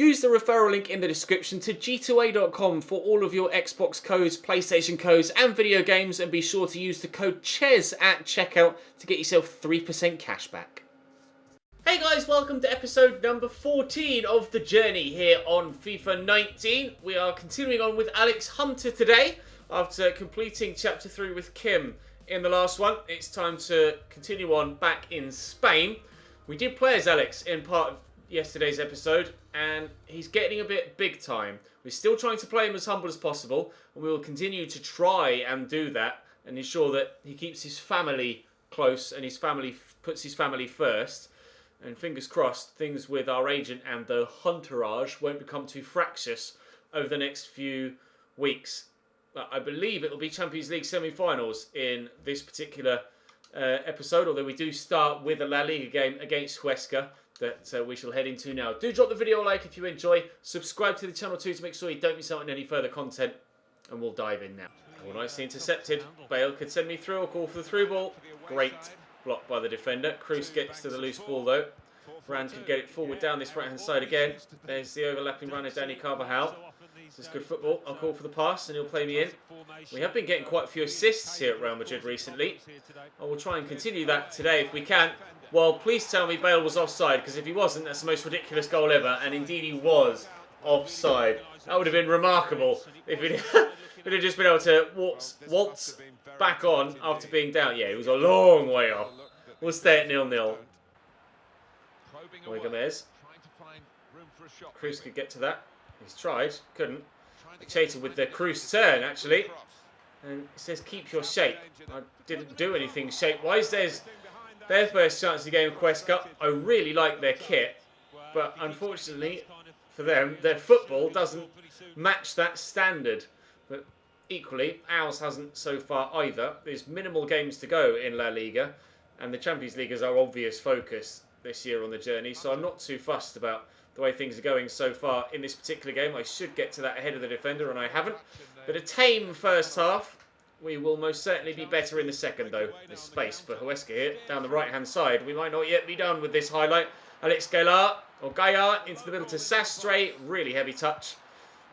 Use the referral link in the description to g2a.com for all of your Xbox codes, PlayStation codes and video games, and be sure to use the code CHES at checkout to get yourself 3% cash back. Hey guys, welcome to episode number 14 of The Journey here on FIFA 19. We are continuing on with Alex Hunter today. After completing chapter 3 with Kim in the last one, it's time to continue on back in Spain. We did play as Alex in part of yesterday's episode, and he's getting a bit big time. We're still trying to play him as humble as possible, and we will continue to try and do that and ensure that he keeps his family close and puts his family first. And fingers crossed, things with our agent and the Hunterage won't become too fractious over the next few weeks. I believe it will be Champions League semi-finals in this particular episode, although we do start with a La Liga game against Huesca that we shall head into now. Do drop the video a like if you enjoy. Subscribe to the channel too to make sure you don't miss out on any further content. And we'll dive in now. All nicely intercepted. Bale could send me through. A call for the through ball. Great block by the defender. Cruz gets to the loose ball though. Brand can get it forward down this right hand side again. There's the overlapping run of Danny Carvajal. This is good football. I'll call for the pass and he'll play me in. We have been getting quite a few assists here at Real Madrid recently. I will try and continue that today if we can. Well, please tell me Bale was offside, because if he wasn't, that's the most ridiculous goal ever. And indeed he was offside. That would have been remarkable if it had just been able to waltz back on after being down. Yeah, it was a long way off. We'll stay at 0-0. Gomez. Cruz could get to that. He's tried, couldn't. Chater with the Cruz turn, actually. And it says, keep your shape. I didn't do anything shape-wise. There's their first chance of the game, Huesca. I really like their kit. But unfortunately for them, their football doesn't match that standard. But equally, ours hasn't so far either. There's minimal games to go in La Liga. And the Champions League is our obvious focus this year on the journey. So I'm not too fussed about the way things are going so far in this particular game. I should get to that ahead of the defender, and I haven't. But a tame first half. We will most certainly be better in the second, though. There's space for Huesca here, down the right-hand side. We might not yet be done with this highlight. Alex Gaillard into the middle to Sastre. Really heavy touch.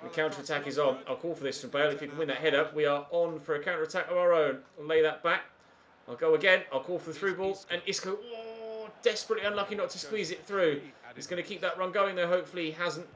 The counter-attack is on. I'll call for this from Bale. If he can win that header, we are on for a counter-attack of our own. I'll lay that back. I'll go again. I'll call for the through ball. And Isco, desperately unlucky not to squeeze it through. He's going to keep that run going, though. Hopefully he hasn't.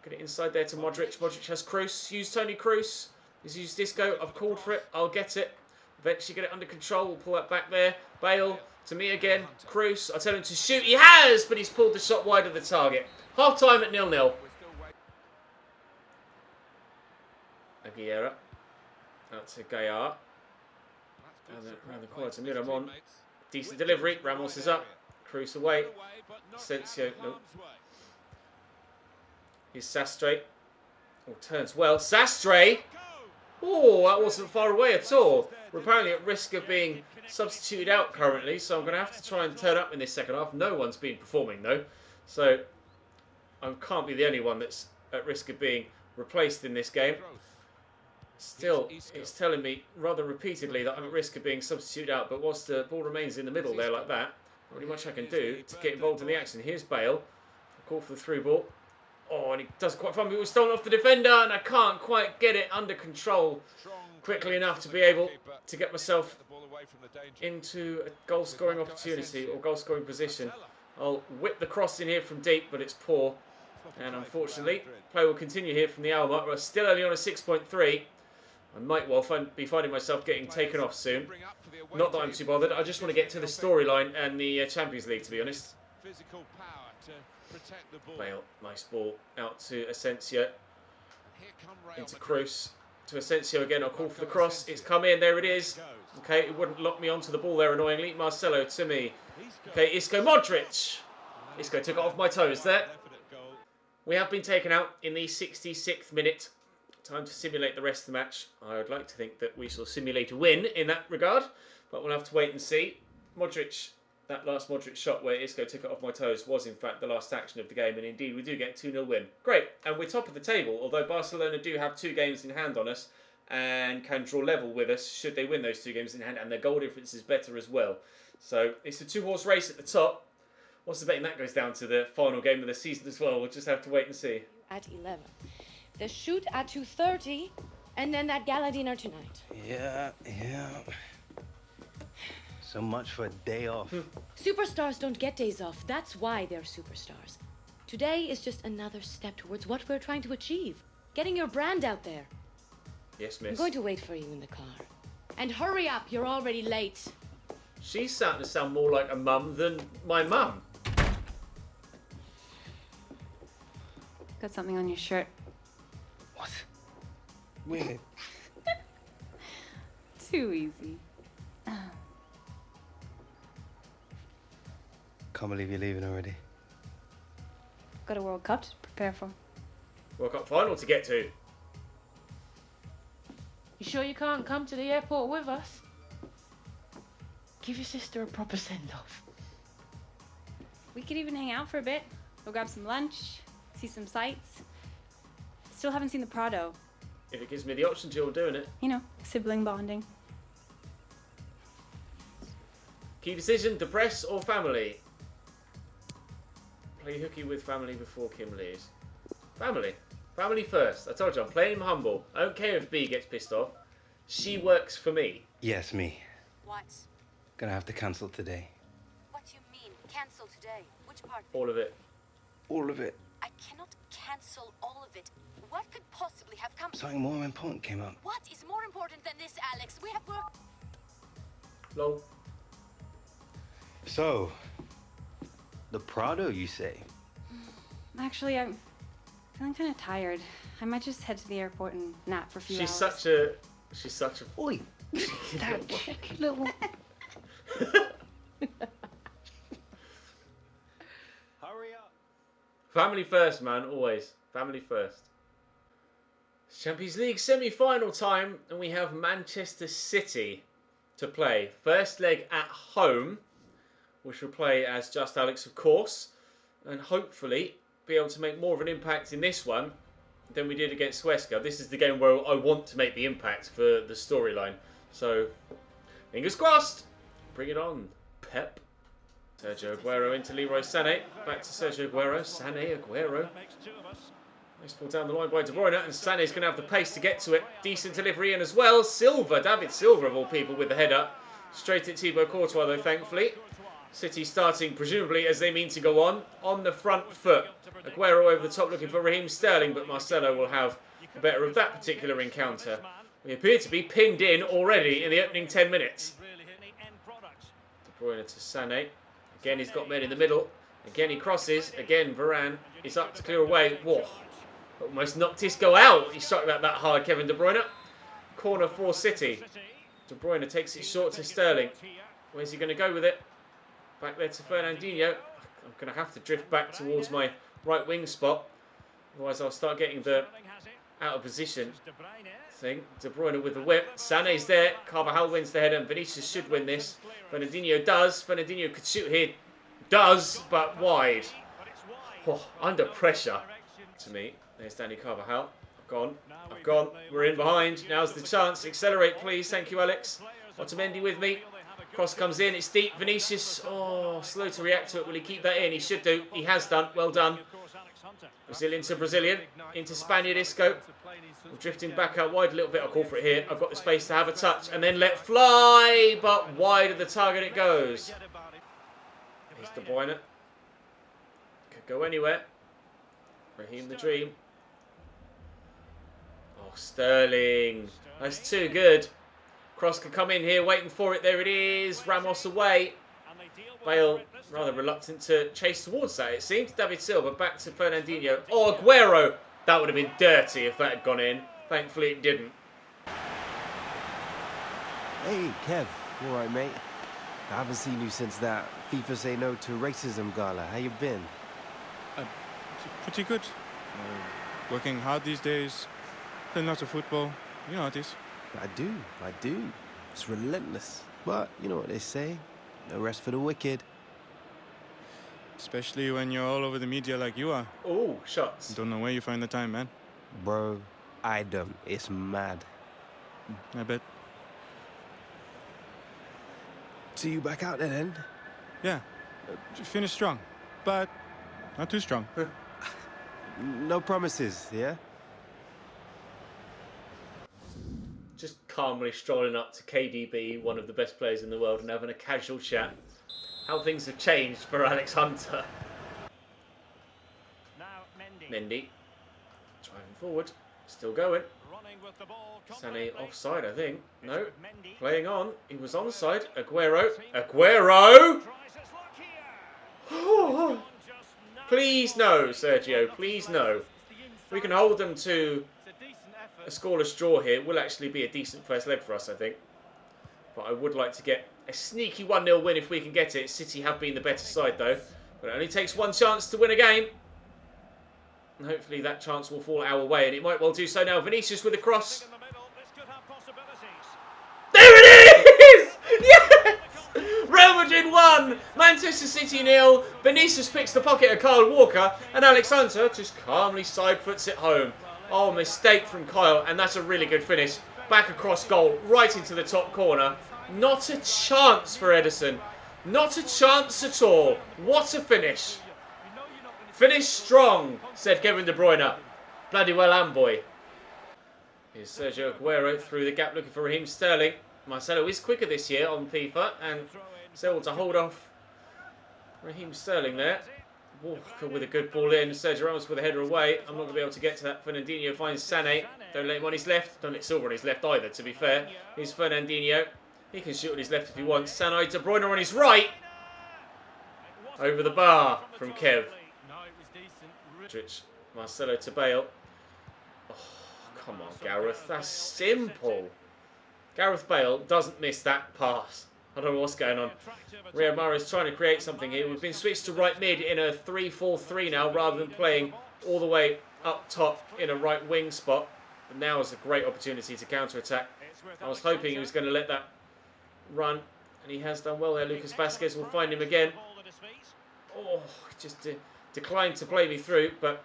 Get it inside there to Modric. Modric has Cruz. Use Tony Cruz. He's used Disco. I've called for it. I'll get it. Eventually get it under control. We'll pull that back there. Bale to me again. Cruz. I tell him to shoot. He has, but he's pulled the shot wide of the target. Half time at 0-0. Aguilera. Out to Gaillard. Around the corner to Miramon. Decent delivery. Ramos is up. Cruz away. Asensio. Nope. Here's Sastre. Oh, turns well. Sastre! Oh, that wasn't far away at all. We're apparently at risk of being substituted out currently, so I'm going to have to try and turn up in this second half. No one's been performing, though. So, I can't be the only one that's at risk of being replaced in this game. Still, it's telling me rather repeatedly that I'm at risk of being substituted out, but whilst the ball remains in the middle there like that, not really much I can do to get involved in the action. Here's Bale. Call for the through ball. Oh, and he does quite fun. It was stolen off the defender, and I can't quite get it under control quickly enough to be able to get myself into a goal-scoring opportunity or goal-scoring position. I'll whip the cross in here from deep, but it's poor. And unfortunately, play will continue here from the hour mark. We're still only on a 6.3. I might well be finding myself getting taken off soon. Not that I'm too bothered. I just want to get to the storyline and the Champions League, to be honest. Bale, nice ball out to Asensio. Into Cruz. To Asensio again. I'll call for the cross. It's come in. There it is. Okay, it wouldn't lock me onto the ball there annoyingly. Marcelo to me. Okay, Isco Modric. Isco took it off my toes there. We have been taken out in the 66th minute. Time to simulate the rest of the match. I would like to think that we shall simulate a win in that regard, but we'll have to wait and see. Modric, that last Modric shot where Isco took it off my toes was in fact the last action of the game, and indeed we do get a 2-0 win. Great, and we're top of the table, although Barcelona do have 2 games in hand on us and can draw level with us should they win those 2 games in hand, and their goal difference is better as well. So it's a 2-horse race at the top. What's the betting that goes down to the final game of the season as well? We'll just have to wait and see. At 11. The shoot at 2:30, and then that gala dinner tonight. Yeah. So much for a day off. Superstars don't get days off. That's why they're superstars. Today is just another step towards what we're trying to achieve. Getting your brand out there. Yes, miss. I'm going to wait for you in the car. And hurry up, you're already late. She's starting to sound more like a mum than my mum. Got something on your shirt. What? Weird. Too easy. Can't believe you're leaving already. Got a World Cup to prepare for. World Cup final to get to. You sure you can't come to the airport with us? Give your sister a proper send-off. We could even hang out for a bit. Go grab some lunch, see some sights. Still haven't seen the Prado. If it gives me the option to, I'm doing it. You know, sibling bonding. Key decision, depress or family? Play hooky with family before Kim leaves. Family. Family first. I told you, I'm playing him humble. I don't care if B gets pissed off. She works for me. Yes, me. What? Gonna have to cancel today. What do you mean? Cancel today? Which part? All of it. All of it. I cannot cancel all of it. What could possibly have come? Something more important came up. What is more important than this, Alex? We have work. Lol. So, the Prado, you say? Actually, I'm feeling kind of tired. I might just head to the airport and nap for a few hours. She's such a... Oi! That cheeky little... Hurry up! Family first, man. Always. Family first. Champions League semi-final time, and we have Manchester City to play. First leg at home, which will play as Just Alex, of course, and hopefully be able to make more of an impact in this one than we did against Huesca. This is the game where I want to make the impact for the storyline. So, fingers crossed. Bring it on, Pep. Sergio Aguero into Leroy Sané. Back to Sergio Aguero. Sané, Aguero. Nice ball down the line by De Bruyne, and Sané's going to have the pace to get to it. Decent delivery in as well. Silva, David Silva of all people with the header. Straight at Thibaut Courtois though, thankfully. City starting, presumably, as they mean to go on the front foot. Aguero over the top looking for Raheem Sterling, but Marcelo will have the better of that particular encounter. We appear to be pinned in already in the opening 10 minutes. De Bruyne to Sané. Again, he's got men in the middle. Again, he crosses. Again, Varane is up to clear away. Whoa. Almost knocked Isco out. He struck that hard, Kevin De Bruyne. Corner for City. De Bruyne takes it short to Sterling. Where's he going to go with it? Back there to Fernandinho. I'm going to have to drift back towards my right wing spot. Otherwise, I'll start getting the out of position thing. De Bruyne with the whip. Sané's there. Carvajal wins the header, and Vinicius should win this. Fernandinho does. Fernandinho could shoot here. Does, but wide. Oh, under pressure to me. There's Danny Carvajal. I've gone. We're in behind. Now's the chance. Accelerate, please. Thank you, Alex. Otamendi with me. Cross comes in. It's deep. Vinicius. Oh, slow to react to it. Will he keep that in? He should do. He has done. Well done. Brazilian to Brazilian. Into Spaniard Isco. We're drifting back out wide a little bit. I'll call for it here. I've got the space to have a touch. And then let fly. But wide of the target it goes. Here's De Bruyne. Could go anywhere. Raheem the Dream. Oh, Sterling. That's too good. Cross could come in here, waiting for it. There it is. Ramos away. Bale rather reluctant to chase towards that, it seems. David Silva back to Fernandinho. Oh, Aguero. That would have been dirty if that had gone in. Thankfully, it didn't. Hey, Kev. You all right, mate? I haven't seen you since that FIFA Say No to Racism gala. How you been? Pretty good. Working hard these days. Playing lots of football. You know how it is. I do. It's relentless. But you know what they say. No rest for the wicked. Especially when you're all over the media like you are. Oh, shots. Don't know where you find the time, man. Bro, I don't. It's mad. I bet. See you back out there then? Yeah. Finish strong. but not too strong. No promises, yeah? Just calmly strolling up to KDB, one of the best players in the world, and having a casual chat. How things have changed for Alex Hunter. Mendy. Driving forward. Still going. Sané offside, I think. No. Playing on. He was onside. Aguero. Aguero! Please no, Sergio. Please no. We can hold them to a scoreless draw here. It will actually be a decent first leg for us, I think. But I would like to get a sneaky 1-0 win if we can get it. City have been the better side, though. But it only takes one chance to win a game. And hopefully that chance will fall our way. And it might well do so now. Vinicius with a cross. There it is! Yes! Real Madrid 1, Manchester City 0. Vinicius picks the pocket of Kyle Walker. And Alex Hunter just calmly side foots it home. Oh, mistake from Kyle. And that's a really good finish. Back across goal, right into the top corner. Not a chance for Edison. Not a chance at all. What a finish. Finish strong, said Kevin De Bruyne. Bloody well, Amboy. Here's Sergio Aguero through the gap looking for Raheem Sterling. Marcelo is quicker this year on FIFA and is able to hold off Raheem Sterling there. Walker with a good ball in. Sergio Ramos with a header away. I'm not going to be able to get to that. Fernandinho finds Sané. Don't let him on his left. Don't let Silva on his left either, to be fair. Here's Fernandinho. He can shoot on his left if he wants. Sané, De Bruyne on his right. Over the bar from Kev. Marcelo to Bale. Oh, come on, Gareth. That's simple. Gareth Bale doesn't miss that pass. I don't know what's going on. Riyad Mahrez trying to create something here. We've been switched to right mid in a 3-4-3 now rather than playing all the way up top in a right wing spot. But now is a great opportunity to counter-attack. I was hoping he was going to let that run. And he has done well there. Lucas Vazquez will find him again. Oh, just declined to play me through. But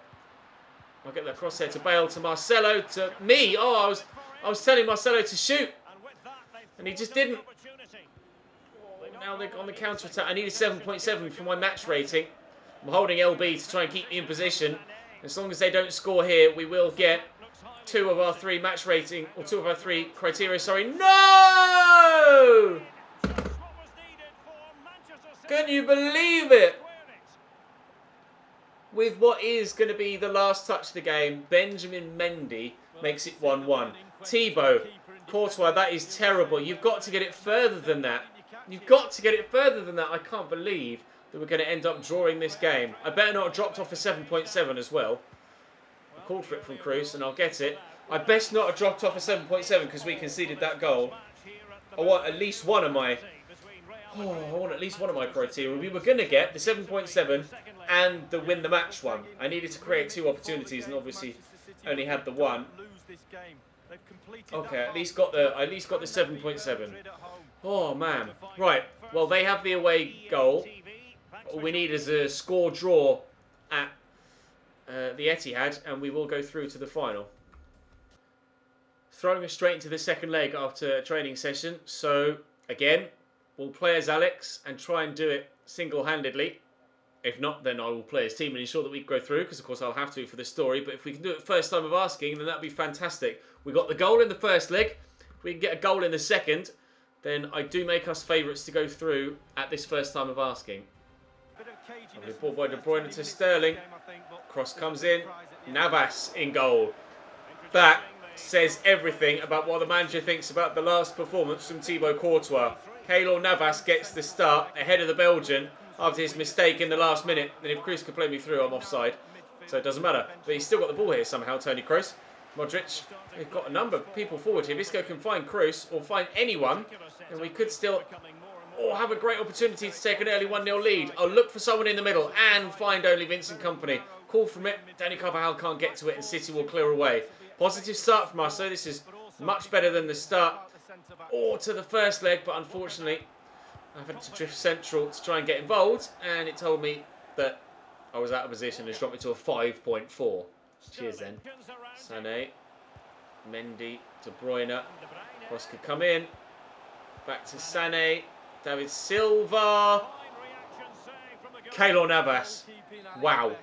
I'll get that cross there to Bale, to Marcelo, to me. Oh, I was telling Marcelo to shoot. And he just didn't. Now they're on the counter-attack. I need a 7.7 for my match rating. I'm holding LB to try and keep me in position. As long as they don't score here, we will get 2 of our 3 match rating, or 2 of our 3 criteria, sorry. No! Can you believe it? With what is going to be the last touch of the game, Benjamin Mendy makes it 1-1. Thibaut, Courtois, that is terrible. You've got to get it further than that. You've got to get it further than that. I can't believe that we're going to end up drawing this game. I better not have dropped off a 7.7 as well. I called for it from Cruz and I'll get it. I best not have dropped off a 7.7 because we conceded that goal. I want at least one of my... Oh, I want at least one of my criteria. We were going to get the 7.7 and the win the match one. I needed to create 2 opportunities and obviously only had the one. Okay, at least got the 7.7. Oh man. Right. Well, they have the away goal. All we need is a score draw at the Etihad, and we will go through to the final. Throwing us straight into the second leg after a training session. So again, we'll play as Alex and try and do it single-handedly. If not, then I will play as team and ensure that we go through, because of course I'll have to for the story. But if we can do it first time of asking, then that'd be fantastic. We got the goal in the first leg. If we can get a goal in the second, then I do make us favourites to go through at this first time of asking. Lovely ball by De Bruyne to Sterling. Cross comes in. Navas in goal. That says everything about what the manager thinks about the last performance from Thibaut Courtois. Keylor Navas gets the start ahead of the Belgian after his mistake in the last minute. And if Cruz can play me through, I'm offside. So it doesn't matter. But he's still got the ball here somehow, Toni Kroos. Modric, we've got a number of people forward here. Visco can find Cruz or find anyone. And we could still have a great opportunity to take an early 1-0 lead. I'll look for someone in the middle and find only Vincent Kompany. Call from it. Danny Carvajal can't get to it and City will clear away. Positive start from us. So this is much better than the start to the first leg. But unfortunately, I've had to drift central to try and get involved. And it told me that I was out of position and it's dropped me to a 5.4. Cheers then. Sané, Mendy, De Bruyne. Cross could come in. Back to Sané. David Silva. Keylor Navas. Wow.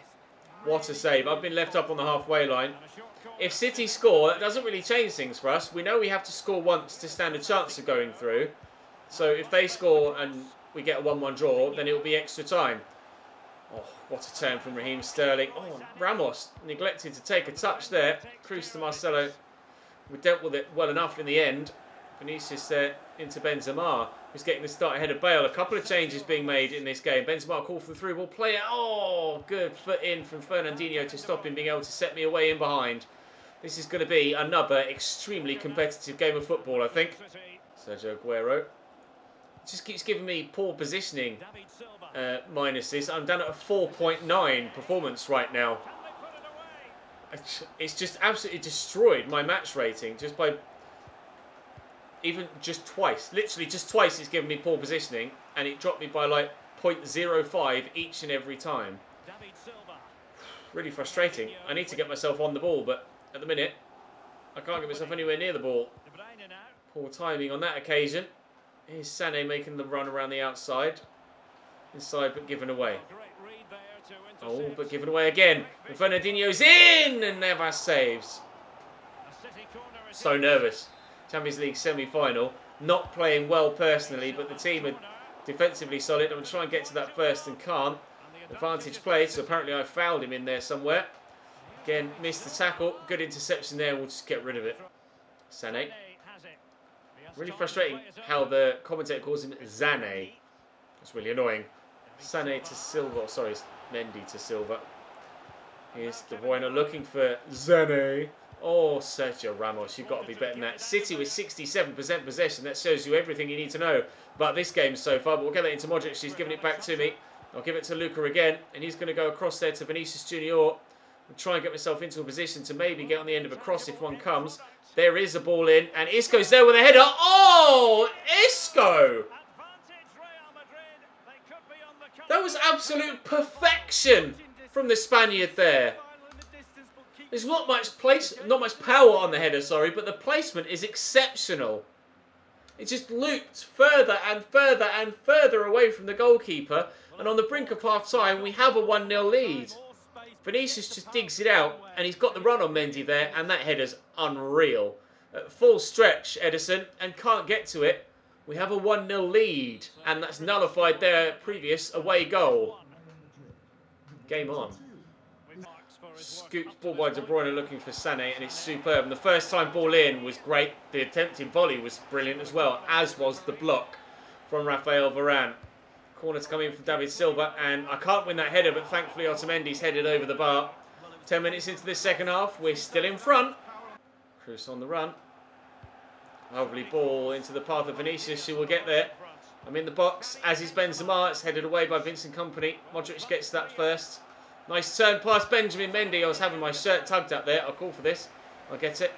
What a save. I've been left up on the halfway line. If City score, that doesn't really change things for us. We know we have to score once to stand a chance of going through. So if they score and we get a 1-1 draw, then it will be extra time. Oh, what a turn from Raheem Sterling. Oh, Ramos neglected to take a touch there. Cruz to Marcelo. We dealt with it well enough in the end. Vinicius there into Benzema, who's getting the start ahead of Bale. A couple of changes being made in this game. Benzema called for the through ball. Player. Oh, good foot in from Fernandinho to stop him being able to set me away in behind. This is going to be another extremely competitive game of football, I think. Sergio Aguero. Just keeps giving me poor positioning minuses. I'm down at a 4.9 performance right now. It's just absolutely destroyed my match rating just by even just twice. Literally just twice it's given me poor positioning and it dropped me by like 0.05 each and every time. Really frustrating. I need to get myself on the ball, but at the minute I can't get myself anywhere near the ball. Poor timing on that occasion. Here's Sané making the run around the outside. Inside but given away. Oh, but given away again. And Fernandinho's in and Navas saves. So nervous. Champions League semi-final. Not playing well personally, but the team are defensively solid. I'm going to try and get to that first and can't. Advantage play, so apparently I fouled him in there somewhere. Again, missed the tackle. Good interception there. We'll just get rid of it. Sané. Really frustrating how the commentator calls him Zane. It's really annoying. Sané to Silva. Sorry, Mendy to Silva. Here's De Bruyne looking for Zane. Oh, Sergio Ramos, you've got to be better than that. City with 67% possession. That shows you everything you need to know about this game so far. But we'll get that into Modric. He's giving it back to me. I'll give it to Luka again. And he's going to go across there to Vinicius Junior. And try and get myself into a position to maybe get on the end of a cross if one comes. There is a ball in. And Isco's there with a header. Oh, Isco! That was absolute perfection from the Spaniard there. There's not much power on the header, sorry, but the placement is exceptional. It just looped further and further and further away from the goalkeeper. And on the brink of half-time, we have a 1-0 lead. Vinicius just digs it out, and he's got the run on Mendy there, and that header's unreal. At full stretch, Edison, and can't get to it. We have a 1-0 lead, and that's nullified their previous away goal. Game on. Scooped ball by De Bruyne looking for Sané, and it's superb. And the first time ball in was great. The attempted volley was brilliant as well, as was the block from Rafael Varane. Corner to come in from David Silva, and I can't win that header, but thankfully Otamendi's headed over the bar. 10 minutes into this second half, we're still in front. Cruz on the run. Lovely ball into the path of Vinicius, who will get there. I'm in the box, as is Benzema. It's headed away by Vincent Kompany. Modric gets that first. Nice turn past Benjamin Mendy. I was having my shirt tugged up there. I'll call for this. I'll get it.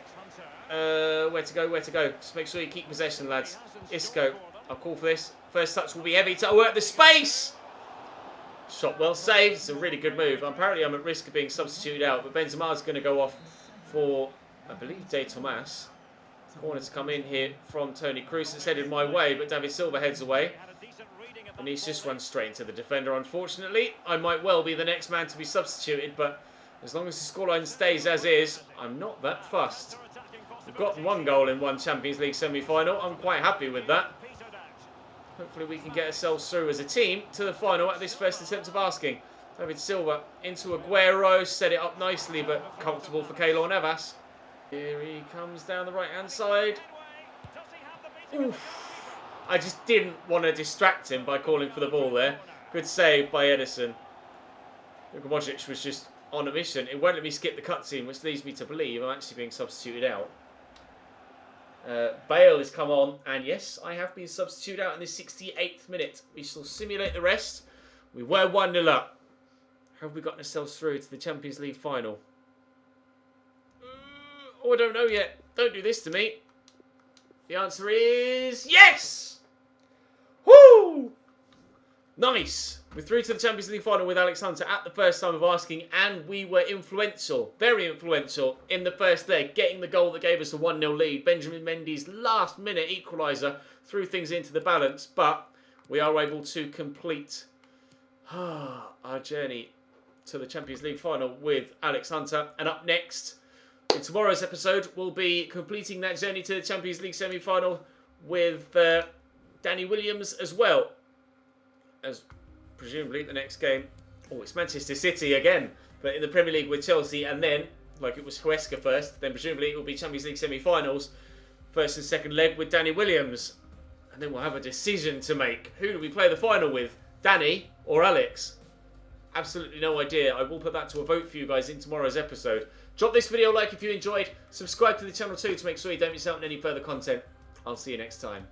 Where to go, where to go. Just make sure you keep possession, lads. Isco. I'll call for this. First touch will be heavy to work the space. Shot well saved. It's a really good move. Apparently I'm at risk of being substituted out, but Benzema's going to go off for, I believe, De Tomas. Corner to come in here from Toni Kroos. It's headed my way, but David Silva heads away. Vinicius runs straight into the defender, unfortunately. I might well be the next man to be substituted, but as long as the scoreline stays as is, I'm not that fussed. We've got one goal in one Champions League semi-final. I'm quite happy with that. Hopefully we can get ourselves through as a team to the final at this first attempt of asking. David Silva into Aguero. Set it up nicely, but comfortable for Keylor Navas. Here he comes down the right-hand side. Oof. I just didn't want to distract him by calling for the ball there. Good save by Edison. Luka Modric was just on a mission. It won't let me skip the cutscene, which leads me to believe I'm actually being substituted out. Bale has come on, and yes, I have been substituted out in the 68th minute. We shall simulate the rest. We were 1-0 up. Have we gotten ourselves through to the Champions League final? Oh, I don't know yet. Don't do this to me. The answer is yes! Woo! Nice. We're through to the Champions League final with Alex Hunter at the first time of asking, and we were influential, very influential in the first leg, getting the goal that gave us a 1-0 lead. Benjamin Mendy's last-minute equaliser threw things into the balance, but we are able to complete our journey to the Champions League final with Alex Hunter. And up next, in tomorrow's episode, we'll be completing that journey to the Champions League semi-final with Danny Williams as well. As presumably the next game, it's Manchester City again, but in the Premier League with Chelsea, and then, like it was Huesca first, then presumably it will be Champions League semi-finals, first and second leg with Danny Williams. And then we'll have a decision to make. Who do we play the final with? Danny or Alex? Absolutely no idea. I will put that to a vote for you guys in tomorrow's episode. Drop this video a like if you enjoyed. Subscribe to the channel too to make sure you don't miss out on any further content. I'll see you next time.